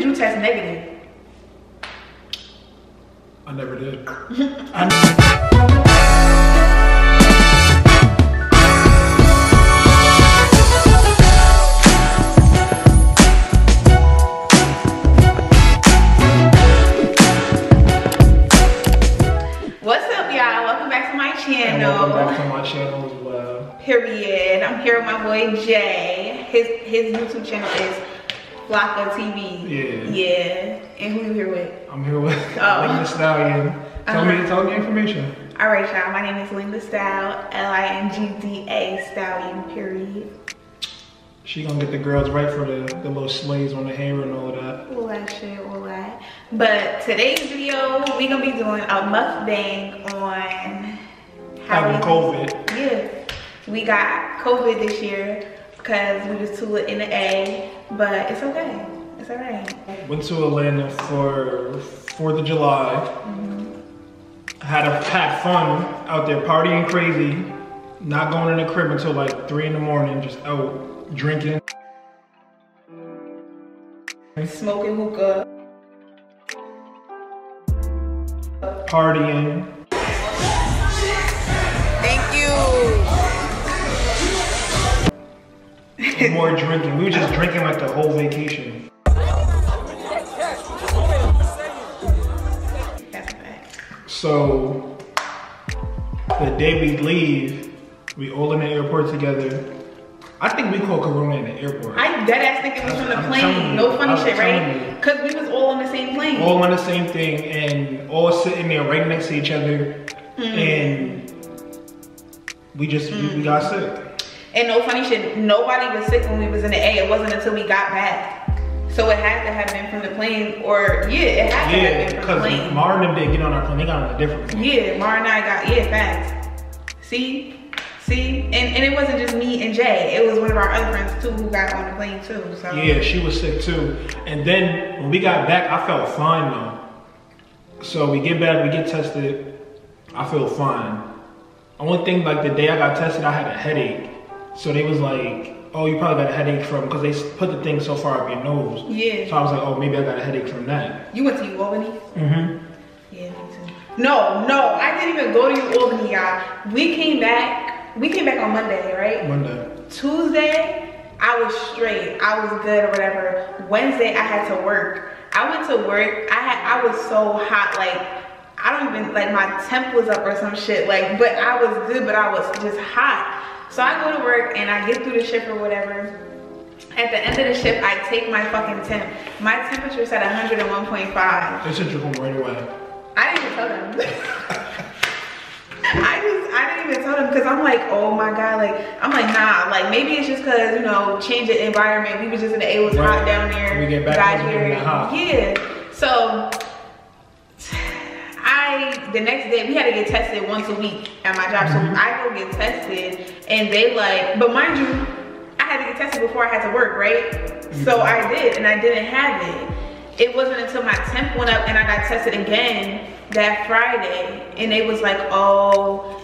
did you test negative? I never did. What's up, y'all? Welcome back to my channel. And welcome back to my channel as well. Period. I'm here with my boy Jay. His YouTube channel is Flocka TV. Yeah. And who you here with? I'm here with LingDaStallion. Tell me the information. All right, y'all. My name is LingDaStallion. LingDaStallion. Period. She gonna get the girls right for the little slaves on the hair and all of that. All that shit, all that. But today's video, we gonna be doing a mukbang on having COVID. Yeah. We got COVID this year because we was too lit in the A, but it's okay. It's all right. Went to Atlanta for 4th of July. Had fun out there, partying crazy. Not going in the crib until like 3 in the morning, just out drinking. Smoking hookah. Partying. Thank you. More drinking. We were just drinking like the whole vacation. That's a fact. So the day we leave, we all in the airport together. I think we called Corona in the airport. I deadass think it was from the plane. No funny shit, right? Because we was all on the same plane. All on the same thing and all sitting there right next to each other. And we just, we got sick. And no funny shit, nobody was sick when we was in the A. It wasn't until we got back. So it had to have been from the plane, or it had to have been from the plane. Because Mara and them didn't get on our plane, they got on a different plane. Yeah, Mara and I got, facts. See? And it wasn't just me and Jay. It was one of our other friends too who got on the plane too. So yeah, she was sick too. And then when we got back, I felt fine though. So we get back, we get tested. I feel fine. Only thing, like the day I got tested, I had a headache. So they was like, oh, you probably got a headache from, because they put the thing so far up your nose. Yeah. So I was like, oh, maybe I got a headache from that. You went to Albany? Yeah, me too. No, I didn't even go to Albany, y'all. We came back on Monday, right? Monday. Tuesday, I was straight. I was good or whatever. Wednesday, I had to work. I went to work. I was so hot, like, I don't even, like, my temp was up or some shit, like, but I was good, but I was just hot. So I go to work and I get through the shift or whatever. At the end of the shift, I take my fucking temp. My temperature's at 101.5. They sent you home right away. I didn't even tell them. I didn't even tell them because I'm like, oh my God, like, I'm like, nah, like maybe it's just because, you know, change the environment. We was just in the, it was hot down there. We get back here. Yeah. So the next day, we had to get tested once a week at my job. So I go get tested and they like, but mind you, I had to get tested before I had to work, right? So I did, and I didn't have it. It wasn't until my temp went up and I got tested again that Friday, and they was like, oh,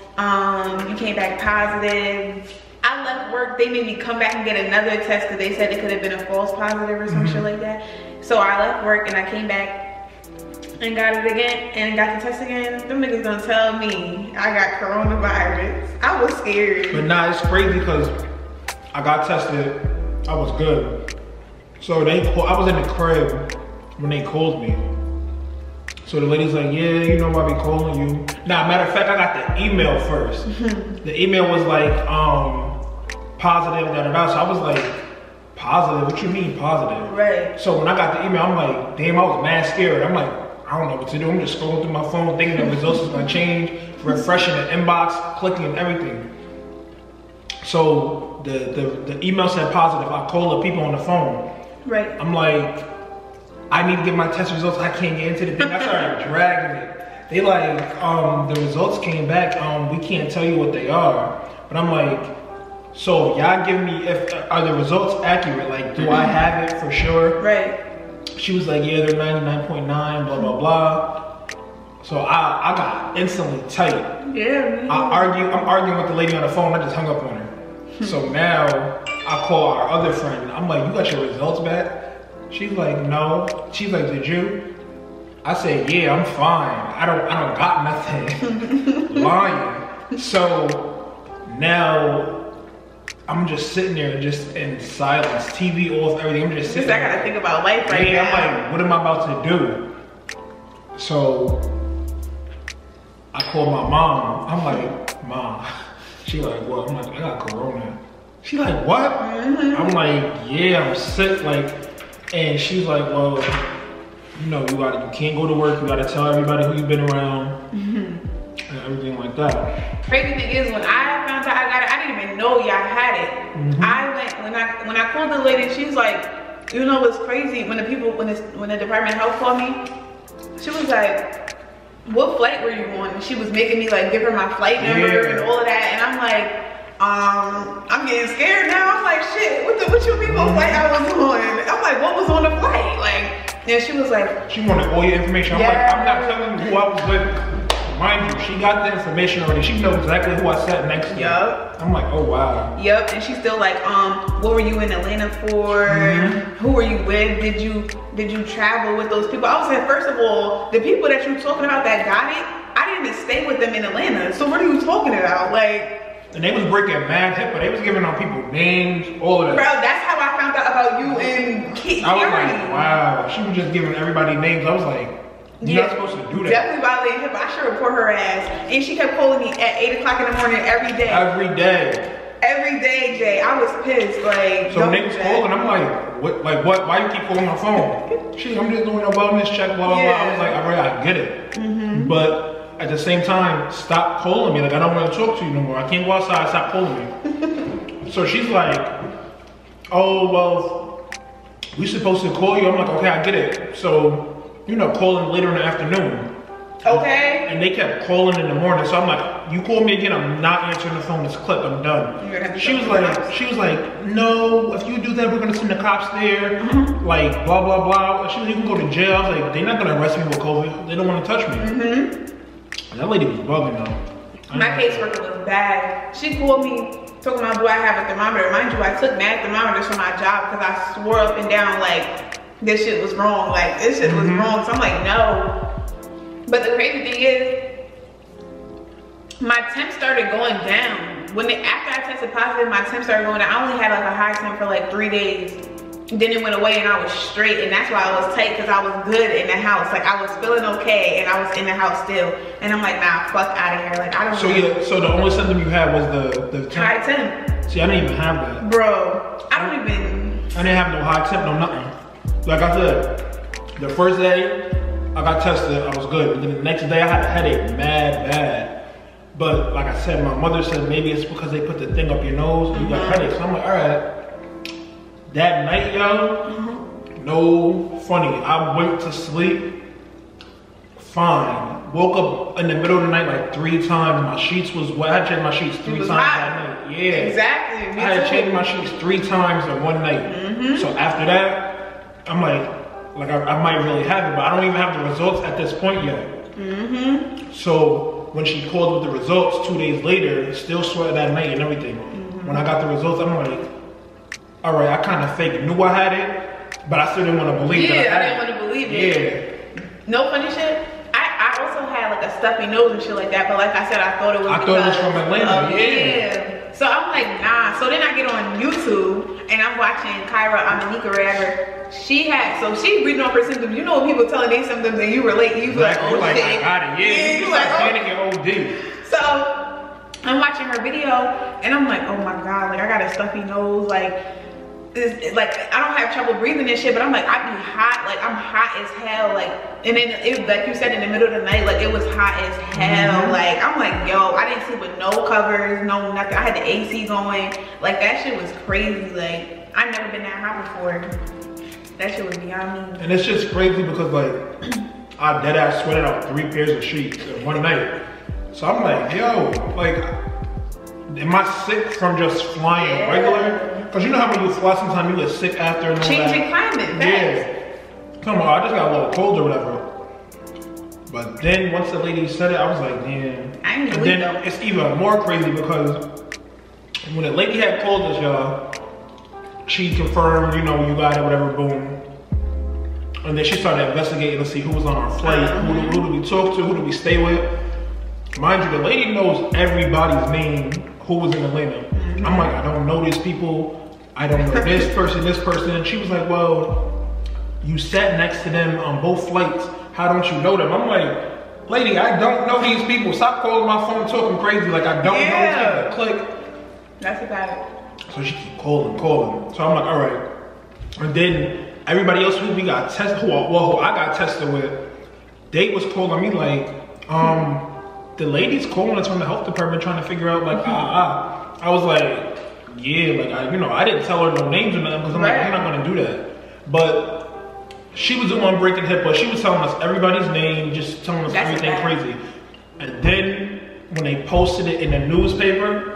you came back positive. I left work, they made me come back and get another test because they said it could have been a false positive or some shit like that. So I left work and I came back and got it again and got the test again. Them niggas gonna tell me I got coronavirus. I was scared. But nah, it's crazy because I got tested, I was good. So I was in the crib when they called me. So the lady's like, yeah, you know why we calling you. Nah, matter of fact, I got the email first. The email was like, positive, da-da-da. So I was like, positive? What you mean positive? Right. So when I got the email, I'm like, damn, I was mad scared. I'm like, I don't know what to do. I'm just scrolling through my phone, thinking the results is gonna change, refreshing the inbox, clicking and everything. So the email said positive. I called the people on the phone. Right. I'm like, I need to get my test results. I can't get into the thing. I started dragging it. They like, the results came back. We can't tell you what they are. But I'm like, so y'all give me, are the results accurate? Like, do I have it for sure? Right. She was like, yeah, they're 99.9, blah, blah, blah. So I got instantly tight. Yeah. I'm arguing with the lady on the phone. I just hung up on her. So now I call our other friend. I'm like, you got your results back? She's like, no. She's like, did you? I said, yeah, I'm fine. I don't got nothing. Lying. So now I'm just sitting there just in silence, TV off, everything. I'm just sitting there. I gotta think about life right now. Yeah, I'm like, what am I about to do? So I called my mom. I'm like, Mom. She like, what? I'm like, I got corona. She like, what? I'm like, yeah, I'm sick. Like, and she's like, well, you know, you can't go to work. You gotta tell everybody who you've been around and everything like that. Crazy thing is, when I found out I got it, I didn't even know y'all had it. I went when I called the lady. She's like, you know what's crazy? When the Department of Health called me, she was like, what flight were you on? And she was making me like give her my flight number and all of that, and I'm like, I'm getting scared now. I'm like, shit, what you mean what flight I was on? I'm like, what was on the flight? Like, and she was like, she wanted all your information. I'm like, I'm not telling you who I was with. Mind you, she got the information already. She knows exactly who I sat next to. Yup. I'm like, oh wow. Yup, and she's still like, what were you in Atlanta for? Who were you with? Did you travel with those people? I was like, first of all, the people that you're talking about that got it, I didn't even stay with them in Atlanta. So what are you talking about? Like, and they was breaking mad hip, but they was giving out people names, all of that. Bro, that's how I found out about you and Kit. I was like, wow. She was just giving everybody names. I was like, you're not supposed to do that. Definitely violating HIPAA. I should report her ass. And she kept calling me at 8 o'clock in the morning every day. Every day. Every day, Jay. I was pissed. Like, so niggas calling, I'm like, what? Like, what? Why you keep calling my phone? Shit, I'm just doing a wellness check, blah, blah, blah. I was like, all right, I get it. But at the same time, stop calling me. Like, I don't want to talk to you no more. I can't go outside. Stop calling me. So she's like, oh, well, we supposed to call you. I'm like, okay, I get it. So, you know, calling later in the afternoon. Okay. And they kept calling in the morning. So I'm like, you call me again, I'm not answering the phone. It's clipped, I'm done. She was like, no, if you do that, we're gonna send the cops there. Like, blah, blah, blah. She was, you can go to jail. I was like, they're not gonna arrest me with COVID. They don't wanna touch me. That lady was bugging though. My caseworker was bad. She called me talking about, do I have a thermometer? Mind you, I took mad thermometers for my job because I swore up and down like this shit was wrong. Like, this shit was wrong. So I'm like, no. But the crazy thing is, my temp started going down. After I tested positive, my temp started going down. I only had like a high temp for like 3 days. Then it went away and I was straight, and that's why I was tight, because I was good in the house. Like, I was feeling okay and I was in the house still. And I'm like, nah, fuck out of here. Like, I don't know. So the only symptom you had was the temp? High temp. See, I didn't even have that. Bro, I didn't have no high temp, no nothing. Like I said, the first day I got tested, I was good. But then the next day I had a headache, mad bad. But like I said, my mother said maybe it's because they put the thing up your nose and you got headaches. So I'm like, all right. That night, yo, no funny. I went to sleep fine. Woke up in the middle of the night like 3 times. My sheets was wet. I had changed my sheets 3 times that night. Yeah. Exactly. I had changed my sheets 3 times in one night. So after that, I'm like I might really have it, but I don't even have the results at this point yet. So when she called with the results 2 days later, still sweated that night and everything. When I got the results, I'm like, all right, I kind of fake knew I had it, but I still didn't want to believe it. Yeah, I didn't want to believe it. Yeah. No funny shit. I also had like a stuffy nose and shit like that, but like I said, I thought it was from Atlanta. Yeah. So I'm like, nah. So then I get on YouTube and I'm watching Kyra Amanika or whatever. She reading off her symptoms. You know when people telling their symptoms and you relate, you feel like, oh shit. I got it. Yeah, you start panicking OD. So I'm watching her video and I'm like, oh my God, like I got a stuffy nose, like I don't have trouble breathing and shit, but I'm like, I be hot, like I'm hot as hell, like, and then it, like you said, in the middle of the night, like it was hot as hell, like I'm like, yo, I didn't sleep with no covers, no nothing. I had the AC going, like that shit was crazy. Like I've never been that hot before. That shit was beyond me. And it's just crazy because like I dead ass sweated out 3 pairs of sheets in one night. So I'm like, yo, like, am I sick from just flying regular? Because you know how when you fly, sometimes you get sick after and all changing climate, yeah. Come on, I just got a little cold or whatever. But then once the lady said it, I was like, damn. And then it's even more crazy because when the lady had called us, y'all, she confirmed, you know, you got it, whatever, boom. And then she started investigating to see who was on our flight, who do we talk to, who do we stay with. Mind you, the lady knows everybody's name who was in Atlanta. I'm like, I don't know these people. I don't know this person, this person. And she was like, well, you sat next to them on both flights. How don't you know them? I'm like, lady, I don't know these people. Stop calling my phone talking crazy like I don't know these people. Click. That's about it. So she keep calling. So I'm like, all right. And then everybody else who we got tested, who I got tested with, they was calling me like, the lady's calling us from the health department trying to figure out like, I was like, yeah, like I didn't tell her no names or nothing because I'm like, I'm not gonna do that. But she was the one breaking HIPAA. She was telling us everybody's name, just telling us everything crazy. And then when they posted it in the newspaper,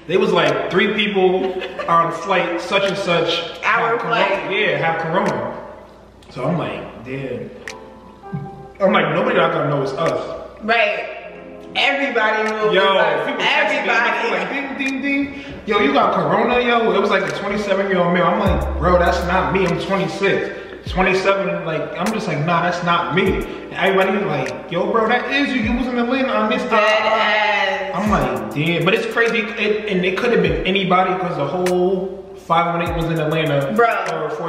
they was like 3 people on flight such and such. Our flight. Yeah, have corona. So I'm like, damn. I'm like, nobody not gonna know it's us. Right. Everybody knew. Yo, people everybody. Like, ding, ding, ding. Yo, you got corona, yo? It was like a 27-year-old male. I'm like, bro, that's not me. I'm 26. 27, like, I'm just like, nah, that's not me. And everybody was like, yo, bro, that is you. You was in Atlanta on this time. I'm like, damn. But it's crazy. And it could have been anybody because the whole 518 was in Atlanta for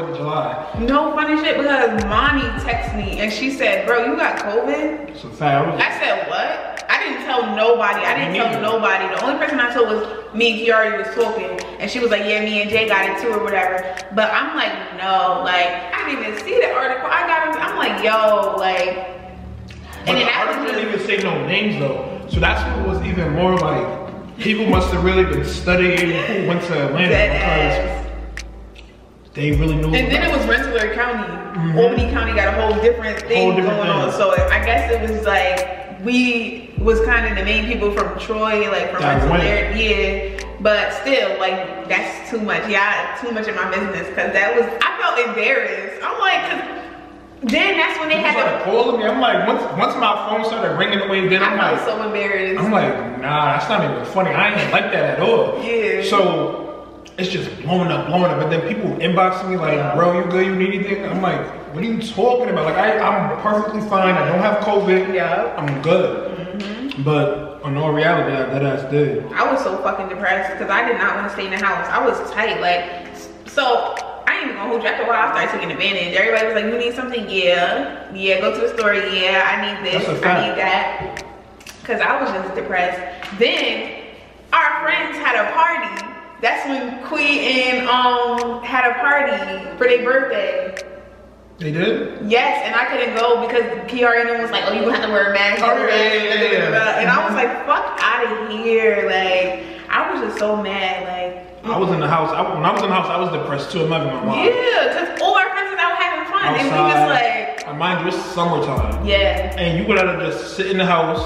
4th of July. No funny shit because Mommy texted me and she said, bro, you got COVID? So I said, what? I didn't tell nobody. The only person I told was me and Kiara was talking. And she was like, yeah, me and Jay got it too or whatever. But I'm like, no, like, I didn't even see the article. I got it. I'm like, yo, like. But the article didn't even say no names though. So that's what was even more like, people must have really been studying who went to Atlanta because they really knew. And then it was Rensselaer County. Albany County got a whole different thing going on. So I guess it was like, we was kind of the main people from Troy, like from Rensselaer, yeah. But still, like, that's too much. Yeah, too much in my business. Cause that was, I felt embarrassed. I'm like, cause then that's when they had to call me. I'm like, once my phone started ringing away, then I'm like, so embarrassed. I'm like, nah, that's not even funny. I ain't like that at all. Yeah. So it's just blowing up. And then people inboxing me like, bro, you good? You need anything? I'm like, what are you talking about? Like, I'm perfectly fine. I don't have COVID. Yeah. I'm good. But in all reality, that ass did. I was so fucking depressed because I did not want to stay in the house. I was tight. Like, so I ain't even gonna hold you. After a while, I started taking advantage. Everybody was like, you need something? Yeah. Yeah, go to the store. Yeah, I need this. I need that. Because I was just depressed. Then our friends had a party. That's when Queen and had a party for their birthday. They did? Yes, and I couldn't go because Kiara was like, oh, you gonna have to wear a mask. And I was like, fuck out of here. Like, I was just so mad. Like, I was in the house. When I was in the house, I was depressed too. I'm not even gonna lie. Yeah, because all our friends was out having fun. Outside, and we just like. Mind you, it's summertime. Yeah. And you gotta just sit in the house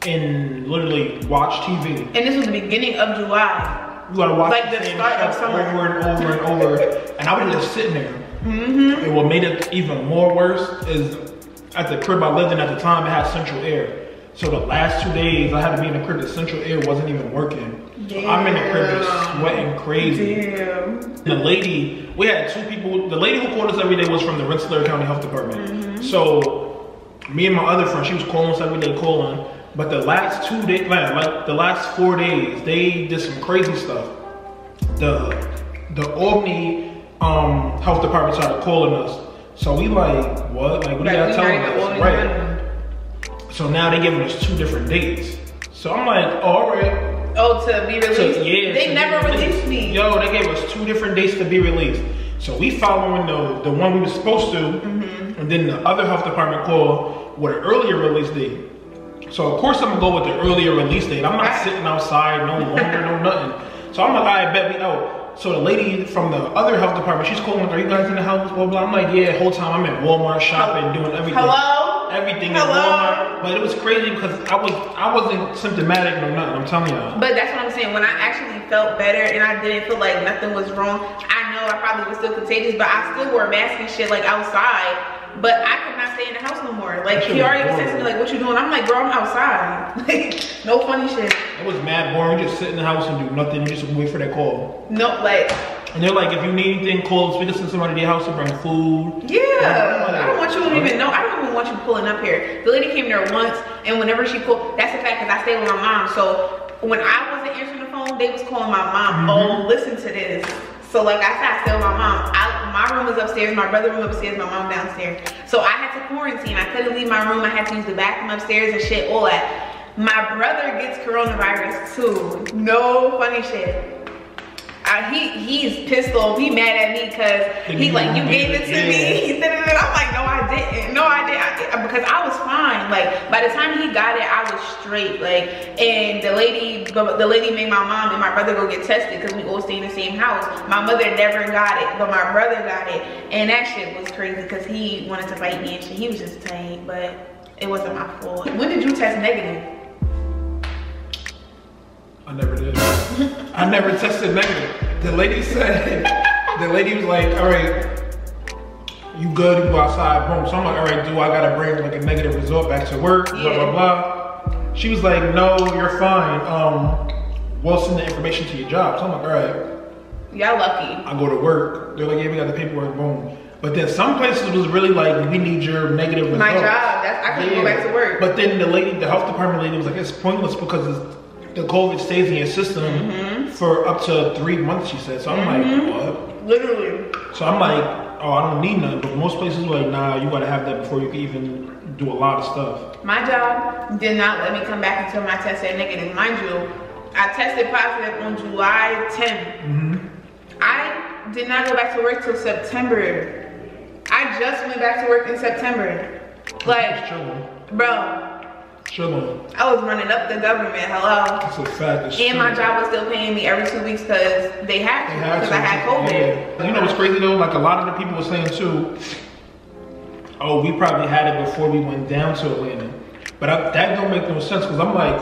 and literally watch TV. And this was the beginning of July. You gotta watch like the start of summer over and over and over. And I was just sitting there. And what made it even more worse is at the crib I lived in at the time, it had central air. So the last 2 days I had to be in the crib, the central air wasn't even working. So I'm in the crib just sweating crazy. And the lady, we had 2 people, the lady who called us every day was from the Rensselaer County Health Department. So me and my other friend, she was calling us every day, calling. But the last 2 days, like the last 4 days, they did some crazy stuff. The Albany health department started calling us. So we like, what? Like, what are y'all telling us? Right. So now they giving us 2 different dates. So I'm like, oh, all right. Oh, to be released? They never released me. Yo, they gave us 2 different dates to be released. So we following the one we were supposed to, and then the other health department called with an earlier release date. So of course I'm gonna go with the earlier release date. I'm not sitting outside no longer, no nothing. So I'm like, I bet we out. So the lady from the other health department, she's calling, are you guys in the house, blah, blah. I'm like, yeah, the whole time I'm at Walmart shopping, doing everything. Hello? Everything at Walmart. But it was crazy because I wasn't symptomatic or nothing, I'm telling y'all. But that's what I'm saying. When I actually felt better and I didn't feel like nothing was wrong, I know I probably was still contagious, but I still wore a mask and shit like outside. But I could not stay in the house no more. Like, Kiara was texting me like, what you doing? I'm like, bro, I'm outside. Like, no funny shit. It was mad boring. You just sit in the house and do nothing. You just wait for that call. No, like, And they're like, if you need anything cold, we can send somebody to your house to bring food. Yeah, I don't want you to even know. I don't even want you pulling up here. The lady came there once, and whenever she pulled, that's a fact, because I stayed with my mom. So when I wasn't answering the phone, they was calling my mom. Oh, listen to this. So like I said, I stayed with my mom. My room was upstairs, my brother's room upstairs, my mom downstairs. So I had to quarantine. I couldn't leave my room. I had to use the bathroom upstairs and shit, all that. My brother gets coronavirus too. No funny shit. He's pissed off. He mad at me because he like, you gave it to me. I'm like, no, I didn't. No, I didn't. Because I was fine. Like by the time he got it, I was straight. Like, and the lady made my mom and my brother go get tested because we all stay in the same house. My mother never got it, but my brother got it, and that shit was crazy because he wanted to fight me and shit. He was just tight, but it wasn't my fault. When did you test negative? I never did. I never tested negative. The lady said, the lady was like, all right, you good, you go outside, boom. So I'm like, all right, do I gotta bring like a negative result back to work, blah, blah, blah. She was like, no, you're fine. We'll send the information to your job. So I'm like, all right. Y'all lucky. I go to work. They're like, yeah, we got the paperwork, boom. But then some places was really like, we need your negative results. My job, I couldn't go back to work. But then the lady, the health department lady was like, it's pointless because the COVID stays in your system for up to 3 months, she said. So I'm like, what? Literally. So I'm like, oh, I don't need none. But most places were like, nah, you gotta have that before you can even do a lot of stuff. My job did not let me come back until my test said negative. Mind you, I tested positive on July 10th. I did not go back to work till September. I just went back to work in September. Like, bro. Chilling. I was running up the government, hello. That's a fact. And my job was still paying me every 2 weeks because they had to, because I had COVID. Yeah. You know what's crazy though? Like a lot of the people were saying too, oh, we probably had it before we went down to Atlanta. But that don't make no sense because I'm like,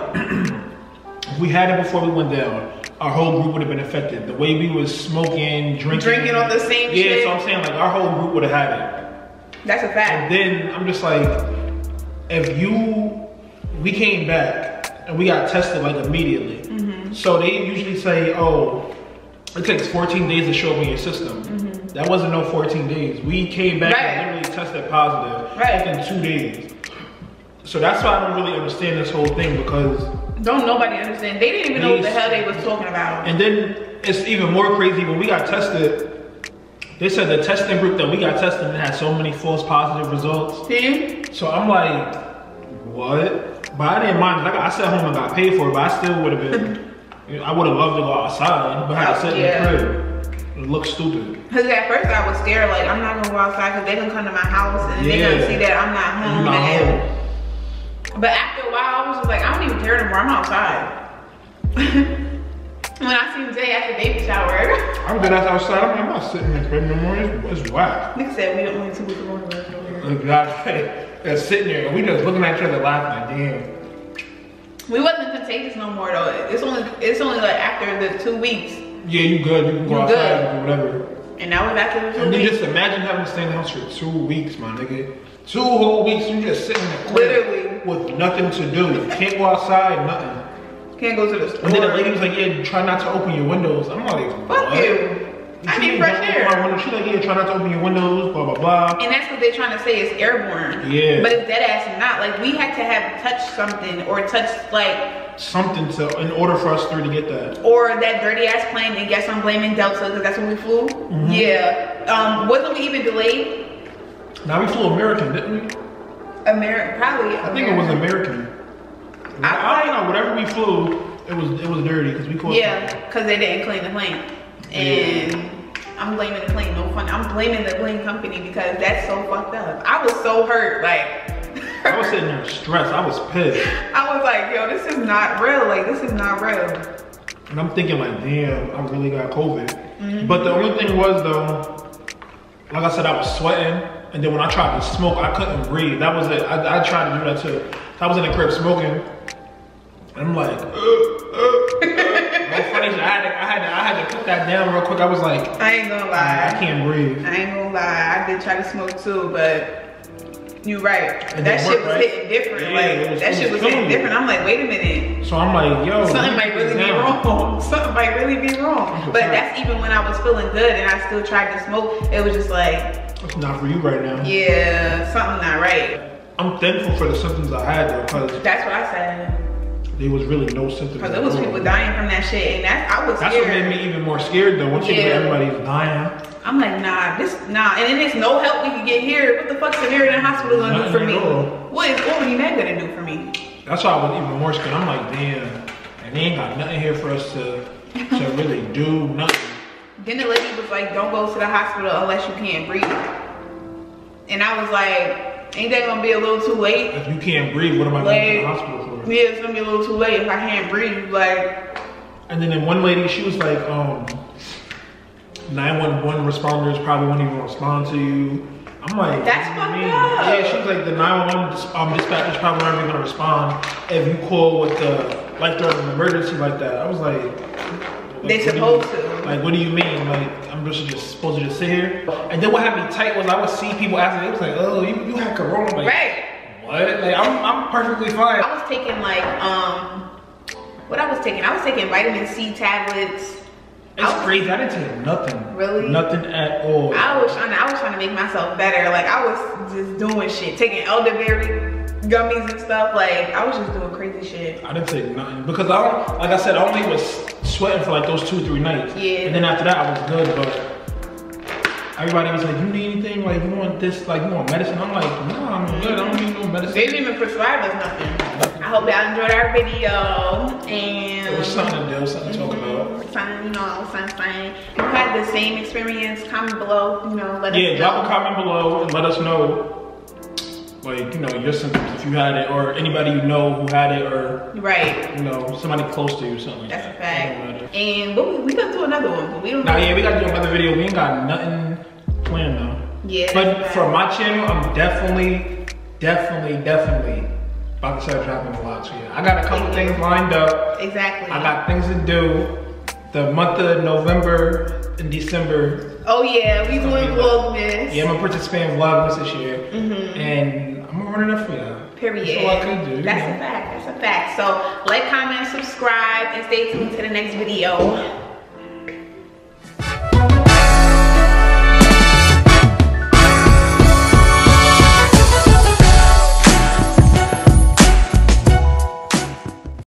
if we had it before we went down, our whole group would have been affected. The way we was smoking, drinking on the same shit. Yeah, so I'm saying like our whole group would have had it. That's a fact. And then I'm just like, we came back and we got tested like immediately. So they usually say, oh, it takes 14 days to show up in your system. That wasn't no 14 days. We came back and literally tested positive in 2 days. So that's why I don't really understand this whole thing because don't nobody understand. They didn't even know what the hell they was talking about. And then it's even more crazy when we got tested. They said the testing group that we got tested had so many false positive results. So I'm like, what? But I didn't mind. Like I sat home and got paid for it, but I still would have been. I would have loved to go outside, but I had to sit in the crib. It looked stupid. Cause at first I was scared, like I'm not gonna go outside because they gonna come to my house and they gonna see that I'm not home. But after a while, I was just like, I don't even care anymore. I'm outside. When I seen Jay at the baby shower, I'm good outside. I'm not sitting in the crib no more. It's whack. Nigga said we don't want to be coronavirus over here. They're sitting there and we just looking at each other laughing like, damn. We wasn't contagious no more though. It's only like after the 2 weeks. Yeah, you good. You can go outside and do whatever. And now we're back to the 2 weeks. And then just imagine having to stay in the house for 2 weeks, my nigga. 2 whole weeks, you just sitting in the crib with nothing to do. Can't go outside, nothing. Can't go to the store. And then the lady was like, yeah, try not to open your windows. I'm like, fuck you. I need fresh air. She's like, yeah, try not to open your windows, blah, blah, blah. And that's what they're trying to say is airborne. Yeah. But it's dead ass not. Like, we had to have touched something or touched, like... something in order for us to get that. Or that dirty ass plane, and guess I'm blaming Delta because that's when we flew. Yeah. Wasn't we even delayed? Now we flew American, didn't we? American, probably. I think it was American. I don't know, whatever we flew, it was dirty because we caught. Yeah, because they didn't clean the plane. And I'm blaming the plane, no fun. I'm blaming the plane company because that's so fucked up. I was so hurt, like. I was sitting there stressed, I was pissed. I was like, yo, this is not real, like this is not real. And I'm thinking like, damn, I really got COVID. But the only thing was though, like I said, I was sweating. And then when I tried to smoke, I couldn't breathe. That was it. I tried to do that too. I was in the crib smoking. And I'm like, no funny shit. I had to put that down real quick. I was like, I ain't gonna lie. I can't breathe. I ain't gonna lie. I did try to smoke too, but You right. That shit was hitting different. Yeah, like that shit was hitting different. I'm like, wait a minute. So I'm like, yo, something might really be wrong. Something might really be wrong. But that's even when I was feeling good and I still tried to smoke. It was just like, it's not for you right now. Yeah, something not right. I'm thankful for the symptoms I had though, because that's what I said. There was really no symptoms. Because there was people dying from that shit, and I was scared. That's what made me even more scared though. Once you hear everybody's dying. I'm like, nah, and then there's no help we can get here. What the fuck's Samaritan Hospital gonna do for me? What is that gonna do for me? That's why I was even more scared. I'm like, damn, and they ain't got nothing here for us to really do nothing. Then the lady was like, don't go to the hospital unless you can't breathe. And I was like, ain't that gonna be a little too late? If you can't breathe, what am I going to the hospital for? Yeah, it's gonna be a little too late if I can't breathe. Like, and then one lady, she was like, 911 responders probably won't even respond to you. I'm like, that's fucked up. Yeah, she was like, the 911 dispatchers probably aren't even gonna respond if you call with the like there's an emergency like that. I was like, they supposed to. Like, what do you mean? Like, I'm just supposed to just sit here? And then what had me tight was I would see people asking, it was like, oh, you had corona. Like, right. What? Like, I'm perfectly fine. I was taking like, what I was taking? I was taking vitamin C tablets. It's crazy. I didn't take nothing. Really? Nothing at all. I was trying to make myself better. Like, I was just doing shit, taking elderberry gummies and stuff. Like, I was just doing crazy shit. I didn't take nothing because like I said, I only was sweating for like those 2-3 nights. Yeah. And then after that, I was good. But everybody was like, you need anything? Like, you want this? Like, you want medicine? I'm like, no, I'm good. I don't need no medicine. They didn't even prescribe us nothing. I hope y'all enjoyed our video. And it was something to do, something to talk about. Something. If you had the same experience, comment below. You know, let us know. Yeah, drop a comment below and let us know, like, you know, your symptoms if you had it, or anybody you know who had it, or right, you know, somebody close to you, something like that. That's a fact. And we gonna do another one, but we don't. Nah, yeah, we gotta do another video. We ain't got nothing planned though. Yeah. But for my channel, I'm definitely about to start dropping vlogs. So yeah, I got a couple things lined up. Exactly. I got things to do. The month of November and December. Oh yeah, we doing Vlogmas. Yeah, I'm gonna participate in Vlogmas this year. And I'm gonna run it up for y'all. Period. That's all I can do. That's a fact. That's a fact. So like, comment, subscribe, and stay tuned to the next video.